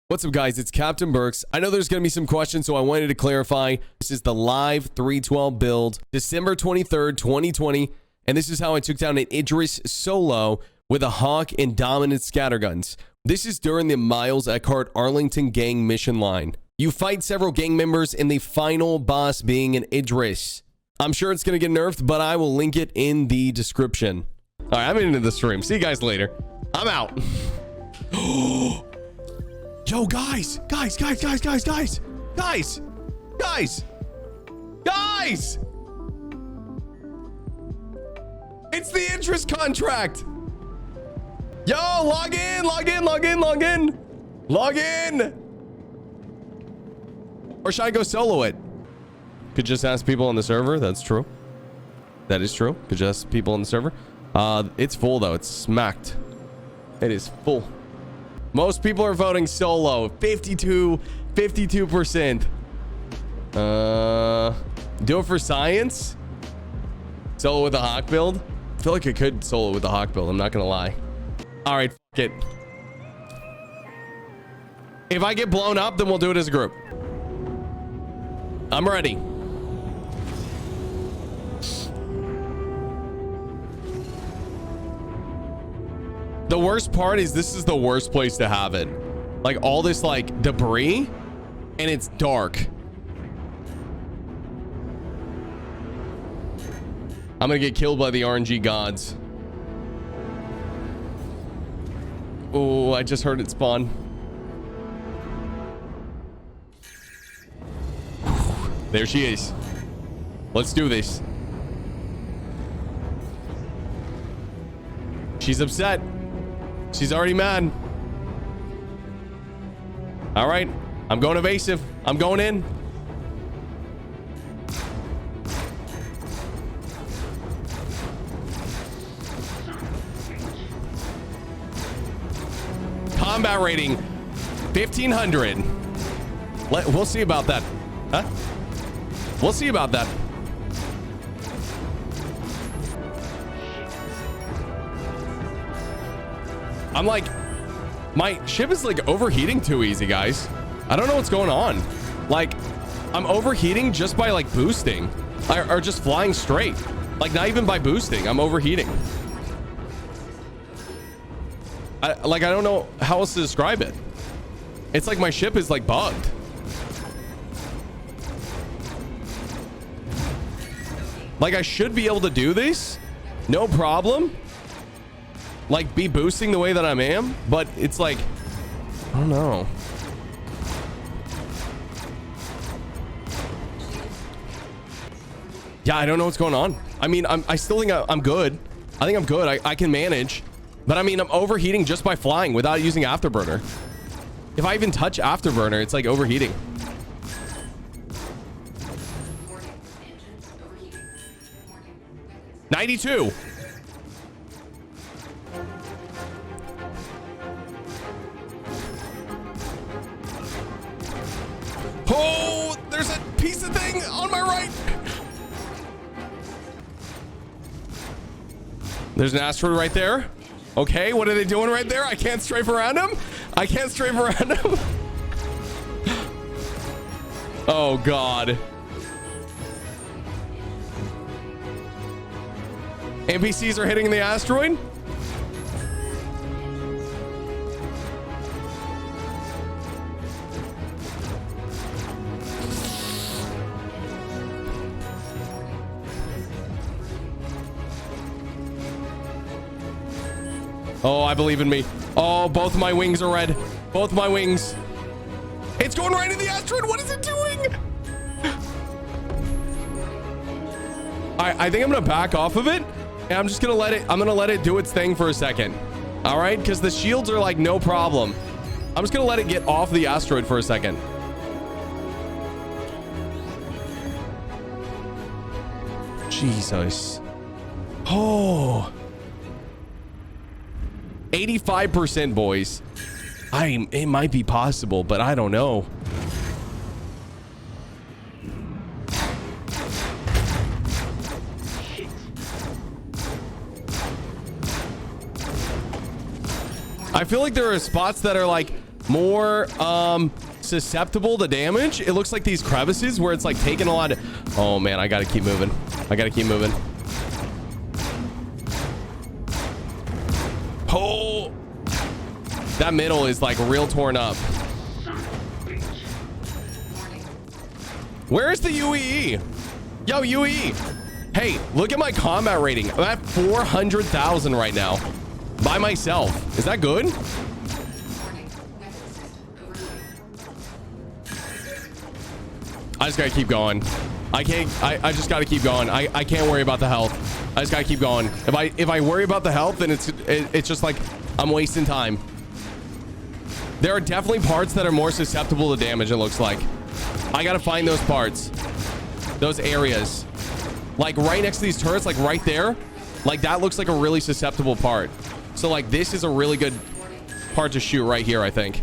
What's up, guys? It's Captain Berks. I know there's going to be some questions, so I wanted to clarify. This is the live 312 build, December 23rd, 2020, and this is how I took down an Idris solo with a Hawk and dominant scatterguns. This is during the Miles Eckhart Arlington gang mission line. You fight several gang members, and the final boss being an Idris. I'm sure it's going to get nerfed, but I will link it in the description. All right, I'm into the stream. See you guys later. I'm out. Yo, guys. It's the interest contract. Yo, log in. Or should I go solo it? Could just ask people on the server. That's true. That is true. Could just ask people on the server. It's full though. It's smacked. It is full. Most people are voting solo. 52%. Do it for science. Solo with a Hawk build. I feel like I could solo with the Hawk build. I'm not gonna lie. All right, fuck it. If I get blown up, then we'll do it as a group. I'm ready. The worst part is this is the worst place to have it. Like all this like debris and it's dark. I'm gonna get killed by the RNG gods. Oh, I just heard it spawn. There she is. Let's do this. She's upset. She's already mad. All right. I'm going evasive. I'm going in. Combat rating 1500. We'll see about that. Huh? We'll see about that. I'm like, my ship is like overheating too easy, guys. I don't know what's going on. Like, I'm overheating just by like boosting or just flying straight. Like not even by boosting, I'm overheating. I don't know how else to describe it. It's like my ship is like bugged. Like I should be able to do this, no problem. Like be boosting the way that I am, but it's like, I don't know. Yeah, I don't know what's going on. I mean, I still think I'm good. I think I'm good. I can manage, but I mean, I'm overheating just by flying without using afterburner. If I even touch afterburner, it's like overheating. $92. Oh, there's a piece of thing on my right. There's an asteroid right there. Okay, what are they doing right there? I can't strafe around him. Oh, God. NPCs are hitting the asteroid. Oh, I believe in me. Oh, both my wings are red. Both my wings. It's going right in the asteroid. What is it doing? I think I'm gonna back off of it, and I'm just gonna let it do its thing for a second. All right, because the shields are like no problem. I'm just gonna let it get off the asteroid for a second. Jesus. Oh. 85%, boys. It might be possible, but I don't know. I feel like there are spots that are like more susceptible to damage. It looks like these crevices where it's like taking a lot of... Oh man, I gotta keep moving. I gotta keep moving. Oh, that middle is like real torn up. Where's the UEE? Yo, UEE. Hey, look at my combat rating. I'm at 400,000 right now by myself. Is that good? I just gotta keep going. I just gotta keep going. I can't worry about the health. I just gotta keep going. If I worry about the health, then it's just like I'm wasting time. There are definitely parts that are more susceptible to damage, it looks like. I gotta find those parts. Those areas. Like right next to these turrets, like right there. Like that looks like a really susceptible part. So like this is a really good part to shoot right here, I think.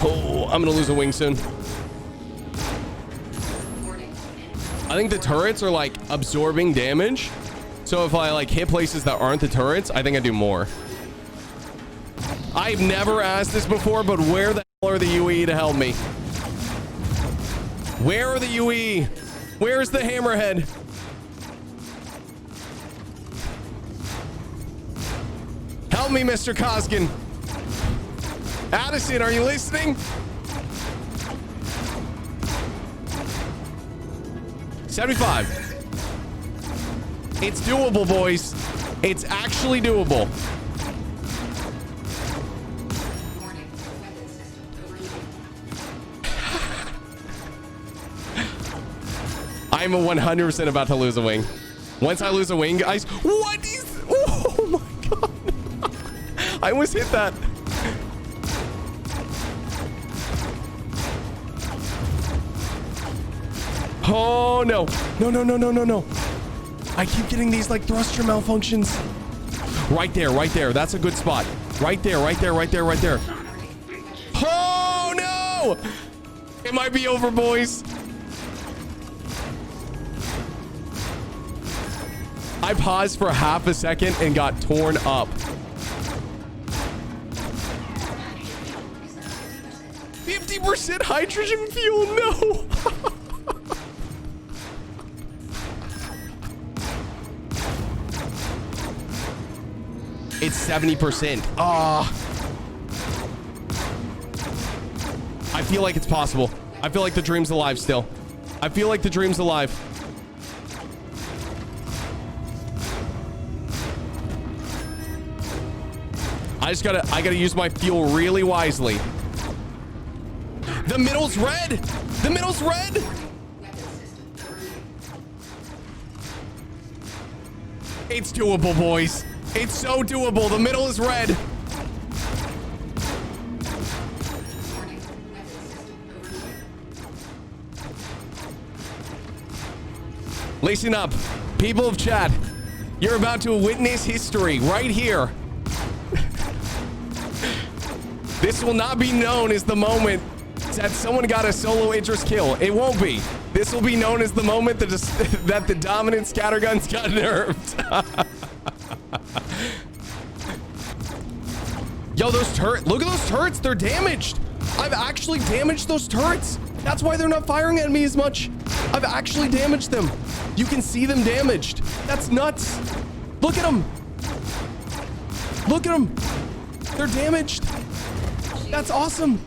Oh, I'm gonna lose a wing soon. I think the turrets are like absorbing damage. So if I like hit places that aren't the turrets, I think I do more. I've never asked this before, but where the hell are the UE to help me? Where are the UE? Where's the hammerhead? Help me, Mr. Koskin. Addison, are you listening? $75. It's doable, boys. It's actually doable. I'm 100% about to lose a wing. Once I lose a wing, guys. What is... Oh my god. I almost hit that. Oh no. No, no, no, no, no, no. I keep getting these like thruster malfunctions. Right there, right there. That's a good spot. Right there, right there, right there, right there. Oh no. It might be over, boys. I paused for half a second and got torn up. 50% hydrogen fuel, no. It's 70%. Ah. I feel like it's possible. I feel like the dream's alive still. I feel like the dream's alive. I gotta use my fuel really wisely. The middle's red. The middle's red. It's doable, boys. It's so doable. The middle is red. Listen up, people of chat. You're about to witness history right here. This will not be known as the moment that someone got a solo Idris kill. It won't be. This will be known as the moment that the dominant scatterguns got nerfed. Yo, those turrets. Look at those turrets. They're damaged. I've actually damaged those turrets. That's why they're not firing at me as much. I've actually damaged them. You can see them damaged. That's nuts. Look at them. Look at them. They're damaged. That's awesome.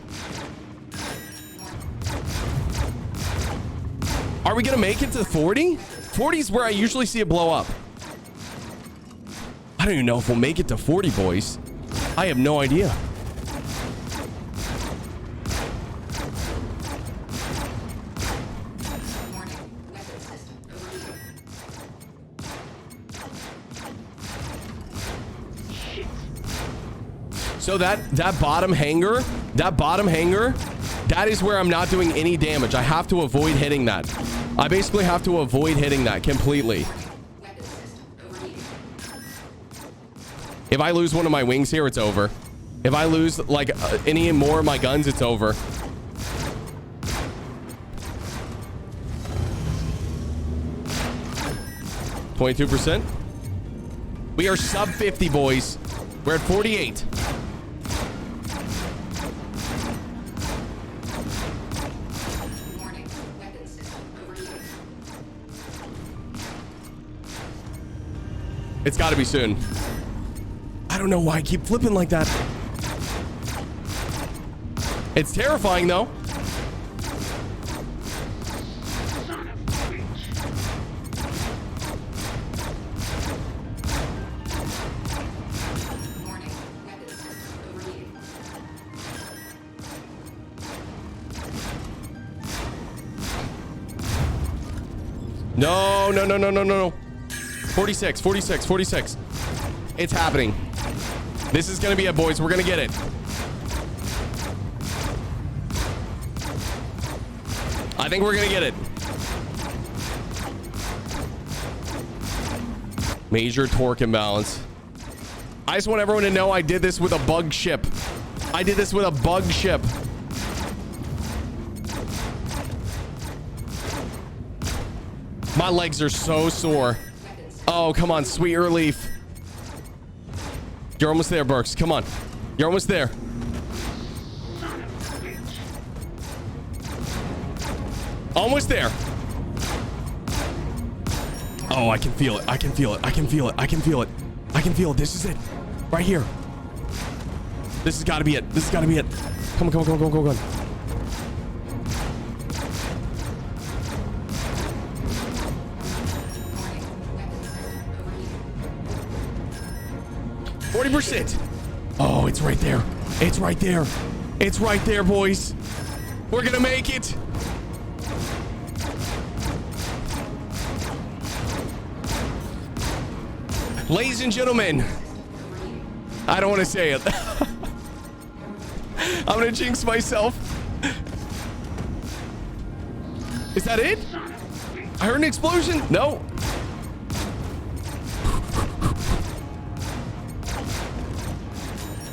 Are we gonna make it to 40? 40 is where I usually see it blow up. I don't even know if we'll make it to 40, boys. I have no idea. So that bottom hangar, that is where I'm not doing any damage. I have to avoid hitting that. I basically have to avoid hitting that completely. If I lose one of my wings here, it's over. If I lose like any more of my guns, it's over. %. We are sub 50, boys. We're at 48. It's got to be soon. I don't know why I keep flipping like that. It's terrifying, though. No, no, no, no, no, no. 46, 46, 46. It's happening. This is going to be it, boys. We're going to get it. I think we're going to get it. Major torque imbalance. I just want everyone to know I did this with a bug ship. I did this with a bug ship. My legs are so sore. Oh, come on. Sweet relief. You're almost there, Berks. Come on. You're almost there. Almost there. Oh, I can feel it. I can feel it. I can feel it. I can feel it. I can feel it. This is it. Right here. This has got to be it. This has got to be it. Come on, come on, come on, come on, come on. 40%. Oh, it's right there. It's right there. It's right there, boys. We're gonna make it. Ladies and gentlemen, I don't want to say it. I'm gonna jinx myself. Is that it? I heard an explosion. No.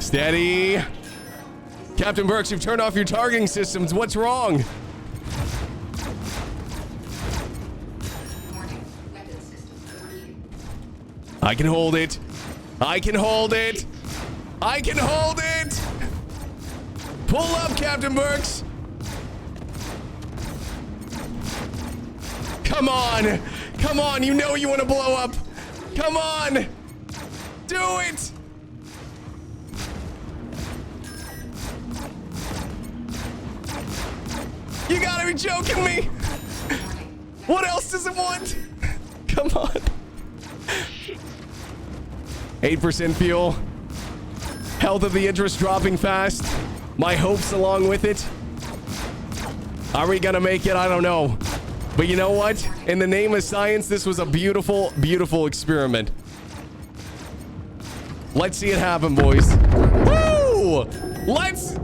Steady. Captain Berks, you've turned off your targeting systems. What's wrong? I can hold it. I can hold it. I can hold it. Pull up, Captain Berks. Come on. Come on. You know you want to blow up. Come on. Do it. You gotta be joking me. What else does it want? Come on. 8% fuel. Health of the Idris dropping fast. My hopes along with it. Are we gonna make it? I don't know. But you know what? In the name of science, this was a beautiful, beautiful experiment. Let's see it happen, boys. Woo! Let's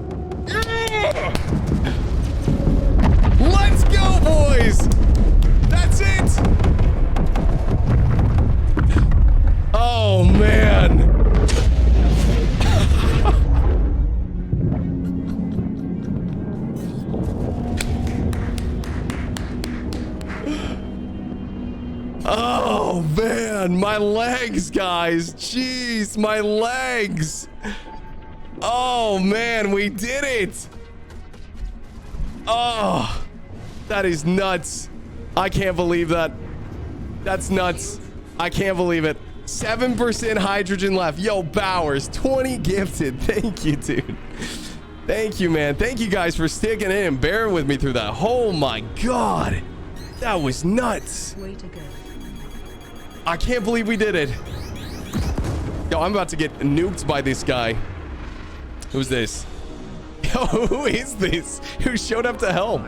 go, boys! That's it! Oh, man. Oh, man. My legs, guys. Jeez, my legs. Oh, man. We did it. Oh. That is nuts. I can't believe that. That's nuts. I can't believe it. 7% hydrogen left. Yo, Bowers, 20 gifted. Thank you, dude. Thank you, man. Thank you guys for sticking in and bearing with me through that. Oh my God. That was nuts. Way to go. I can't believe we did it. Yo, I'm about to get nuked by this guy. Who's this? Yo, who is this? Who showed up to help?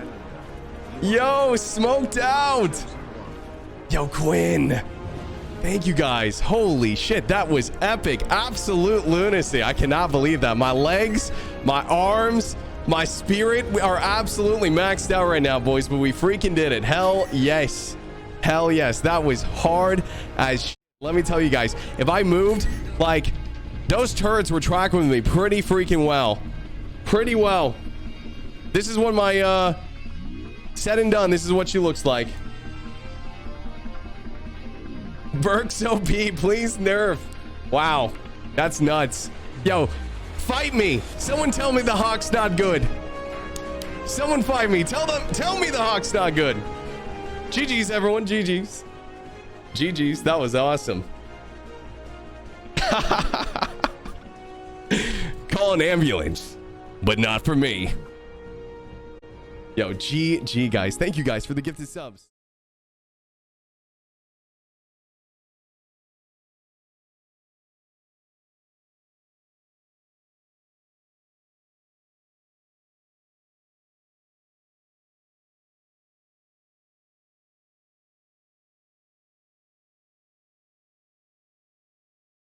Yo, smoked out. Yo, Quinn. Thank you guys. Holy shit, that was epic. Absolute lunacy. I cannot believe that. My legs, my arms, my spirit are absolutely maxed out right now, boys, but we freaking did it. Hell yes. Hell yes. That was hard as shit. Let me tell you guys, if I moved, like, those turrets were tracking with me pretty freaking well. Pretty well. This is what my, said and done. This is what she looks like. Berks OP, please nerf. Wow. That's nuts. Yo, fight me. Someone tell me the Hawk's not good. Someone fight me. Tell me the Hawk's not good. GG's, everyone. GG's. GG's. That was awesome. Call an ambulance, but not for me. Yo, GG, guys. Thank you guys for the gifted subs.